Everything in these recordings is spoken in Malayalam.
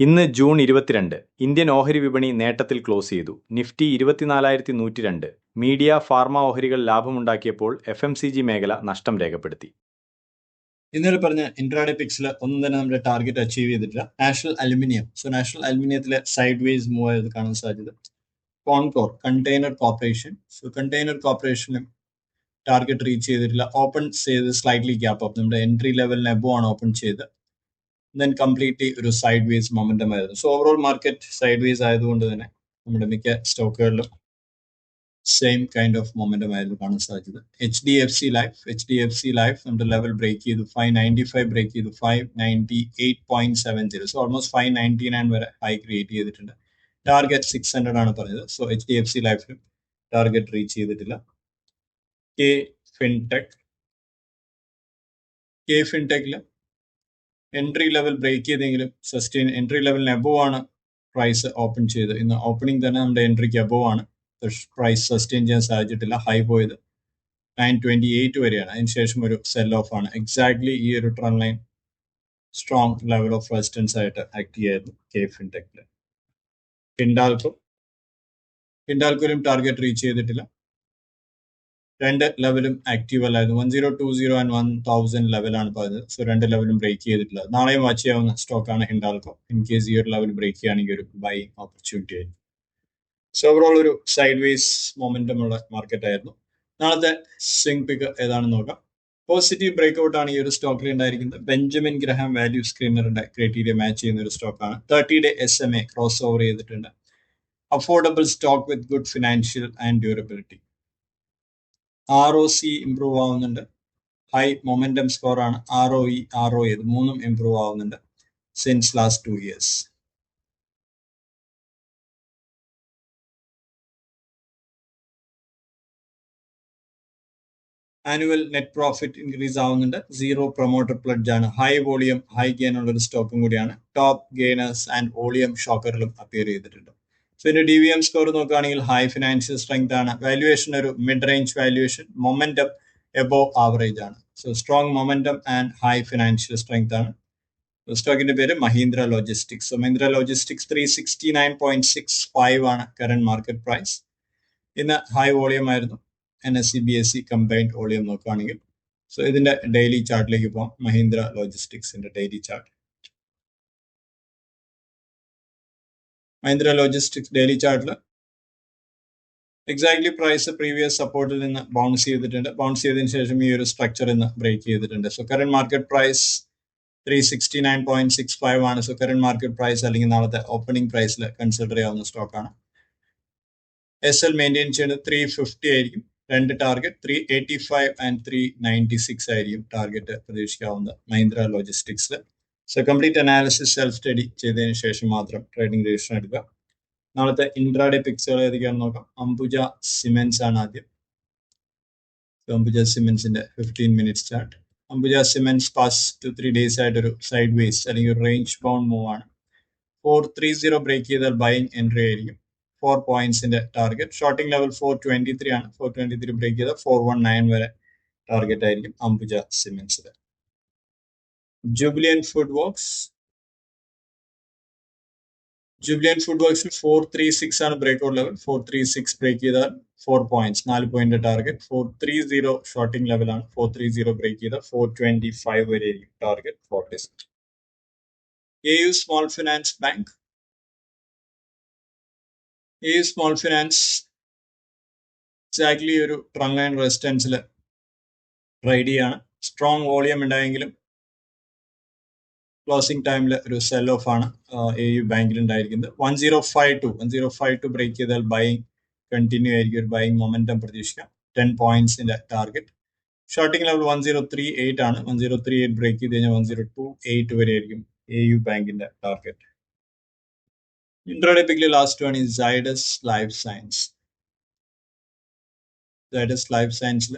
ഇന്ന് ജൂൺ 22. ഇന്ത്യൻ ഓഹരി വിപണി നേട്ടത്തിൽ ക്ലോസ് ചെയ്തു. നിഫ്റ്റി 24,102. മീഡിയ, ഫാർമ ഓഹരികൾ ലാഭമുണ്ടാക്കിയപ്പോൾ FMCG മേഖല നഷ്ടം രേഖപ്പെടുത്തി. ഇന്നലെ പറഞ്ഞ ഇൻട്രാഡേ പിക്സിൽ ഒന്നും തന്നെ നമ്മുടെ ടാർഗറ്റ് അച്ചീവ് ചെയ്തിട്ടില്ല. National aluminium. നാഷണൽ അലുമിനിയത്തിലെ സൈഡ് വേസ് മൂവ് ആയത് കാണാൻ സാധ്യത. Concor container corporation. കണ്ടെയ്നർ കോർപ്പറേഷനും ടാർഗറ്റ് റീച്ച് ചെയ്തിട്ടില്ല. ഓപ്പൺ ചെയ്ത് സ്ലൈറ്റ്ലി ഗ്യാപ്പ് അപ്പ്. നമ്മുടെ എൻട്രി ലെവലിന് എബോ ആണ് ഓപ്പൺ ചെയ്ത്. ദെൻ കംപ്ലീറ്റ്ലി ഒരു സൈഡ് വേസ് മൊമെന്റം ആയിരുന്നു. ഓവറോൾ മാർക്കറ്റ് സൈഡ് വേസ് ആയതുകൊണ്ട് തന്നെ നമ്മുടെ മിക്ക സ്റ്റോക്കുകളിലും സെയിം കൈൻഡ് ഓഫ് മൊമെന്റം ആയിരുന്നു കാണാൻ സാധ്യത. HDFC ലൈഫ് നമ്മുടെ ലെവൽ ബ്രേക്ക് ചെയ്തു. 595 ബ്രേക്ക് ചെയ്തു. 598.70. ഓൾമോസ്റ്റ് 599 വരെ ഹൈ ക്രിയേറ്റ് ചെയ്തിട്ടുണ്ട്. ടാർഗറ്റ് 600 ആണ് പറഞ്ഞത്. HDFC ലൈഫിലും ടാർഗറ്റ് റീച്ച് ചെയ്തിട്ടില്ല. കെ ഫിൻടെക്കില് എൻട്രി ലെവൽ ബ്രേക്ക് ചെയ്തെങ്കിലും സസ്റ്റെയിൻ എൻട്രി ലെവലിന് എബോ ആണ് പ്രൈസ് ഓപ്പൺ ചെയ്ത്. ഇന്ന് ഓപ്പണിംഗ് തന്നെ നമ്മുടെ എൻട്രിക്ക് എബോ ആണ്. പ്രൈസ് സസ്റ്റെയിൻ ചെയ്യാൻ സാധിച്ചിട്ടില്ല. ഹൈ പോയത് 928 വരെയാണ്. അതിനുശേഷം ഒരു സെൽ ഓഫ് ആണ്. എക്സാക്ട്ലി ഈ ഒരു trend line strong level of resistance ആയിട്ട് ആക്ട് ചെയ്യായിരുന്നു കെ ഫിൻടെക്കില്. ഹിൻഡാൽക്കോയിലും ടാർഗറ്റ് റീച്ച് ചെയ്തിട്ടില്ല. രണ്ട് ലെവലും ആക്റ്റീവ് അല്ലായിരുന്നു. 1020 ആൻഡ് 1000 ലെവലാണ് പറഞ്ഞത്. രണ്ട് ലെവലും ബ്രേക്ക് ചെയ്തിട്ടില്ല. നാളെയും വാച്ച് ചെയ്യാവുന്ന സ്റ്റോക്കാണ് ഹിൻഡാൽക്കോ. ഇൻ കേസ് ഈ ഒരു ലെവൽ ബ്രേക്ക് ചെയ്യുകയാണെങ്കിൽ ഒരു ബൈയിങ് ഓപ്പർച്യൂണിറ്റി ആയിരുന്നു. ഓവറോൾ ഒരു സൈഡ് വേസ് മൊമെന്റം ഉള്ള മാർക്കറ്റ് ആയിരുന്നു. നാളത്തെ സ്വിംഗ് പിക്ക് ഏതാണെന്ന് നോക്കാം. പോസിറ്റീവ് ബ്രേക്ക്ഔട്ട് ആണ് ഈ ഒരു സ്റ്റോക്കിൽ ഉണ്ടായിരിക്കുന്നത്. ബെഞ്ചമിൻ ഗ്രഹാം വാല്യൂ സ്ക്രീനറിന്റെ ക്രൈറ്റീരിയ മാച്ച് ചെയ്യുന്ന ഒരു സ്റ്റോക്കാണ്. 30-day SMA ക്രോസ് ഓവർ ചെയ്തിട്ടുണ്ട്. Affordable stock with good financial and durability. ROC improve ആവുന്നുണ്ട്. ഹൈ മൊമെന്റം സ്കോർ ആണ്. ROE ഇത് മൂന്നും ഇംപ്രൂവ് ആവുന്നുണ്ട് since last 2 years. Annual net profit increase ആവുന്നുണ്ട്. 0 പ്രൊമോട്ടർ പ്ലഡ്ജ് ആണ്. ഹൈ വോളിയം ഹൈ ഗെയിൻ ഉള്ള ഒരു സ്റ്റോക്കും കൂടിയാണ്. ടോപ്പ് ഗെയിനേഴ്സ് ആൻഡ് വോളിയം ഷോക്കറിലും അപ്പിയർ ചെയ്തിട്ടുണ്ട്. ഇതിന്റെ DVM സ്കോർ നോക്കുകയാണെങ്കിൽ ഹൈ ഫിനാൻഷ്യൽ സ്ട്രെങ്ത് ആണ്. വാല്യുവേഷൻ ഒരു mid range valuation. Momentum above average ആണ്. Strong momentum and high financial strength ആണ്. സ്റ്റോക്കിന്റെ പേര് മഹീന്ദ്ര ലോജിസ്റ്റിക്സ്. മഹീന്ദ്ര ലോജിസ്റ്റിക്സ് 369.65 ആണ് കറന്റ് മാർക്കറ്റ് പ്രൈസ്. ഇന്ന് ഹൈ വോളിയം ആയിരുന്നു. NSE BSE കമ്പൈൻഡ് വോളിയം നോക്കുകയാണെങ്കിൽ. ഇതിന്റെ ഡെയിലി ചാർട്ടിലേക്ക് പോകാം. മഹീന്ദ്ര ലോജിസ്റ്റിക്സിന്റെ daily chart. Mahindra logistics daily ചാർട്ടിൽ എക്സാക്ട്ലി പ്രൈസ് പ്രീവിയസ് സപ്പോർട്ടിൽ നിന്ന് ബൗൺസ് ചെയ്തിട്ടുണ്ട്. ബൗൺസ് ചെയ്തതിനു ശേഷം ഈ ഒരു സ്ട്രക്ചർ ഇന്ന് ബ്രേക്ക് ചെയ്തിട്ടുണ്ട്. കറന്റ് മാർക്കറ്റ് പ്രൈസ് 369.65 ആണ്. കറന്റ് മാർക്കറ്റ് പ്രൈസ് അല്ലെങ്കിൽ നാളത്തെ ഓപ്പണിംഗ് പ്രൈസിൽ കൺസിഡർ ചെയ്യാവുന്ന സ്റ്റോക്കാണ്. SL മെയിൻറ്റെയിൻ ചെയ്യുന്നത് 350 ആയിരിക്കും. രണ്ട് ടാർഗറ്റ് 385 ആൻഡ് 396 ആയിരിക്കും ടാർഗറ്റ് പ്രതീക്ഷിക്കാവുന്ന മഹീന്ദ്ര ലോജിസ്റ്റിക്സിൽ. കംപ്ലീറ്റ് അനാലിസിസ് സെൽഫ് സ്റ്റഡി ചെയ്തതിനു ശേഷം മാത്രം ട്രേഡിംഗ് ഡിസിഷൻ എടുക്കുക. നാളത്തെ ഇൻട്രാഡേ പിക്സുകൾ ഏതൊക്കെയാണെന്ന് നോക്കാം. അംബുജ സിമെന്റ്സ് ആണ് ആദ്യം. അംബുജ സിമെന്റ്സിന്റെ 15 minutes chart. Ambuja cements past 2-3 days ആയിട്ടൊരു സൈഡ് വേസ് അല്ലെങ്കിൽ ഒരു റേഞ്ച് ബൗണ്ട് മൂവ് ആണ്. 430 ബ്രേക്ക് ചെയ്താൽ ബൈയിങ് എൻട്രി ആയിരിക്കും. 4 പോയിന്റ്സിന്റെ ടാർഗറ്റ്. ഷോർട്ടിംഗ് ലെവൽ 423 ആണ്. 423 ബ്രേക്ക് ചെയ്താൽ 419 വരെ ടാർഗറ്റ് ആയിരിക്കും അംബുജ സിമെന്റ്സില്. ജൂബിലിയന്റ് ഫുഡ് വർക്ക്സ് 436 ആണ് ബ്രേക്ക്ഔട്ട് ലെവൽ. 436 ബ്രേക്ക് ചെയ്താൽ 4 points 4 point target. 430 shorting level ആണ്. 430 ബ്രേക്ക് ചെയ്താൽ 425 വരെ ആയിരിക്കും target four ഡിസ്റ്റ്. AU small finance bank. AU small finance exactly ഒരു ട്രെൻഡ് ലൈൻ റെസിസ്റ്റൻസിൽ ട്രേഡ് ചെയ്യാണ്. സ്ട്രോങ് വോളിയം ഉണ്ടായെങ്കിലും ക്ലോസിംഗ് ടൈമിൽ ഒരു സെൽ ഓഫ് ആണ് AU ബാങ്കിൽ ഉണ്ടായിരിക്കുന്നത്. 1052 ബ്രേക്ക് ചെയ്താൽ ബൈയിങ് കണ്ടിന്യൂ ആയിരിക്കും. ഒരു ബൈയിങ് മൊമെന്റം പ്രതീക്ഷിക്കാം. 10 പോയിന്റ്സിന്റെ ടാർഗറ്റ്. ഷോർട്ടിംഗ് ലെവൽ 1038 ആണ്. 1038 ബ്രേക്ക് ചെയ്ത് കഴിഞ്ഞാൽ 1028 വരെ ആയിരിക്കും AU ബാങ്കിന്റെ ടാർഗറ്റ്. ഇൻട്രാഡേ പിക്കിലെ last one is Zydus life science. Zydus life സയൻസിൽ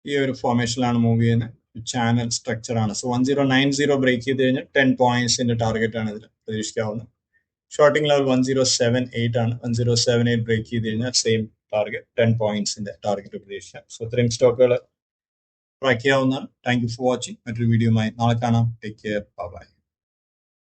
ഈ ഒരു ഫോർമേഷനിലാണ് മൂവ് ചെയ്യുന്നത്. ചാനൽ സ്ട്രക്ചർ ആണ്. 1090 ബ്രേക്ക് ചെയ്ത് കഴിഞ്ഞാൽ 10 പോയിന്റ്സിന്റെ ടാർഗറ്റ് ആണ് ഇതിൽ പ്രതീക്ഷിക്കാവുന്നത്. ഷോർട്ടിംഗ് ലെവൽ 1078 ആണ്. 1078 ബ്രേക്ക് ചെയ്ത് കഴിഞ്ഞാൽ സെയിം ടാർഗറ്റ് 10 പോയിന്റ്സിന്റെ ടാർഗറ്റ് പ്രതീക്ഷിക്കാം. ഇത്രയും സ്റ്റോക്കുകൾ ട്രാക്ക് ചെയ്യാവുന്നതാണ്. Thank you for watching. മറ്റൊരു വീഡിയോയുമായി നാളെ കാണാം. Take care. ബൈ.